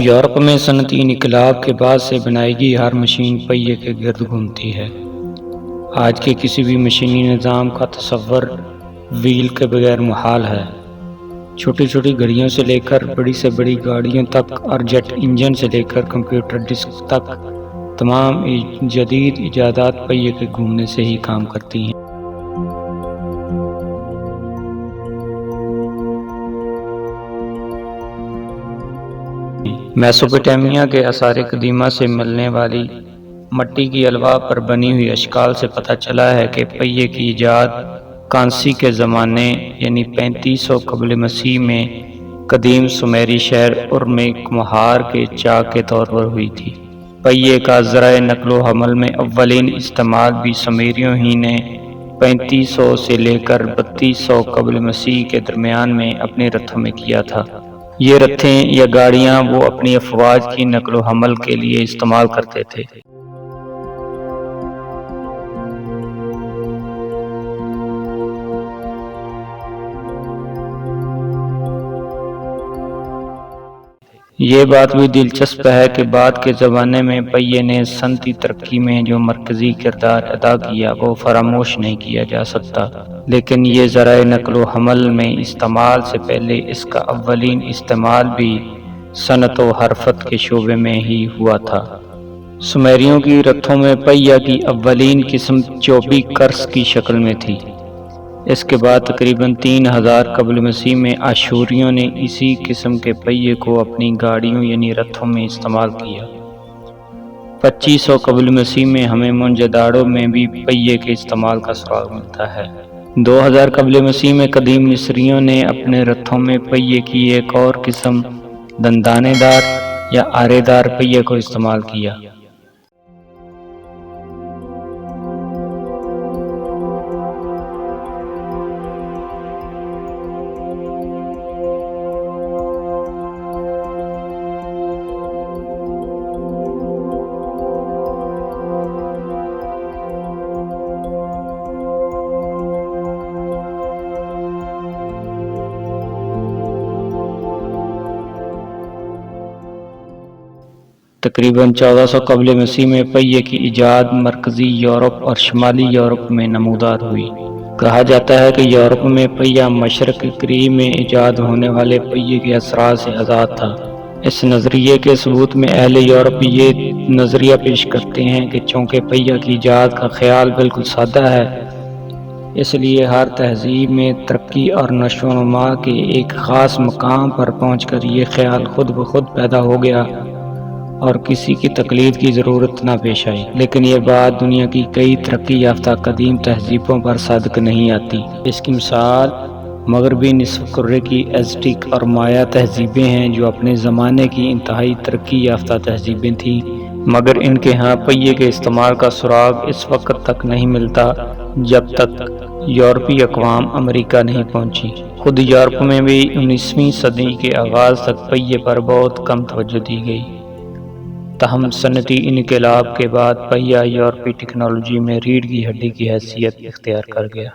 Europe میں صنعتی انقلاب کے بعد سے بنائی گئی ہر مشین پہیے کے گرد گھومتی ہے۔ آج کے کسی بھی مشینی نظام کا تصور وہیل کے بغیر محال ہے۔ چھوٹی چھوٹی گھڑیوں سے لے کر بڑی سے بڑی گاڑیوں تک اور جیٹ انجن سے لے کر کمپیوٹر ڈسک تک تمام جدید ایجادات پہیے کے گھومنے سے ہی کام کرتی ہیں۔ میسوپوٹیمیا کے آثار قدیمہ سے ملنے والی مٹی کی الواح پر بنی ہوئی اشکال سے پتہ چلا ہے کہ پہیے کی ایجاد کانسی کے زمانے یعنی 3500 قبل مسیح میں قدیم سومیری شہر ار میں کمہار کے چاک کے طور پر ہوئی تھی۔ پہیے کا ذرائع نقل و حمل میں اولین استعمال بھی سومیریوں ہی نے 3500 سے لے کر 3200 قبل مسیح کے درمیان میں اپنے رتھوں میں کیا تھا۔ یہ رتھیں یا گاڑیاں وہ اپنی افواج کی نقل و حمل کے لیے استعمال کرتے تھے۔ یہ بات بھی دلچسپ ہے کہ بعد کے زمانے میں پہیے نے صنعتی ترقی میں جو مرکزی کردار ادا کیا وہ فراموش نہیں کیا جا سکتا، لیکن یہ ذرائع نقل و حمل میں استعمال سے پہلے اس کا اولین استعمال بھی صنعت و حرفت کے شعبے میں ہی ہوا تھا۔ سومیریوں کی رتھوں میں پہیہ کی اولین قسم چوبی کرس کی شکل میں تھی۔ اس کے بعد تقریباً 3000 قبل مسیح میں آشوریوں نے اسی قسم کے پہیے کو اپنی گاڑیوں یعنی رتھوں میں استعمال کیا۔ 2500 قبل مسیح میں ہمیں موہنجودڑو میں بھی پہیے کے استعمال کا سراغ ملتا ہے۔ 2000 قبل مسیح میں قدیم مصریوں نے اپنے رتھوں میں پہیے کی ایک اور قسم دندانے دار یا آرے دار پہیے کو استعمال کیا۔ تقریباً 1400 قبل مسیح میں پہیے کی ایجاد مرکزی یورپ اور شمالی یورپ میں نمودار ہوئی۔ کہا جاتا ہے کہ یورپ میں پہیہ مشرق قریب میں ایجاد ہونے والے پہیے کے اثرات سے آزاد تھا۔ اس نظریے کے ثبوت میں اہل یورپ یہ نظریہ پیش کرتے ہیں کہ چونکہ پہیہ کی ایجاد کا خیال بالکل سادہ ہے، اس لیے ہر تہذیب میں ترقی اور نشو و نما کے ایک خاص مقام پر پہنچ کر یہ خیال خود بخود پیدا ہو گیا اور کسی کی تقلید کی ضرورت نہ پیش آئی۔ لیکن یہ بات دنیا کی کئی ترقی یافتہ قدیم تہذیبوں پر صادق نہیں آتی۔ اس کی مثال مغربی نصف کرے کی ایزٹیک اور مایا تہذیبیں ہیں جو اپنے زمانے کی انتہائی ترقی یافتہ تہذیبیں تھیں، مگر ان کے ہاں پہیے کے استعمال کا سراغ اس وقت تک نہیں ملتا جب تک یورپی اقوام امریکہ نہیں پہنچی۔ خود یورپ میں بھی 19ویں صدی کے آغاز تک پہیے پر بہت کم توجہ دی گئی۔ تاہم صنعتی انقلاب کے بعد پہیہ یورپی ٹیکنالوجی میں ریڑھ کی ہڈی کی حیثیت اختیار کر گیا۔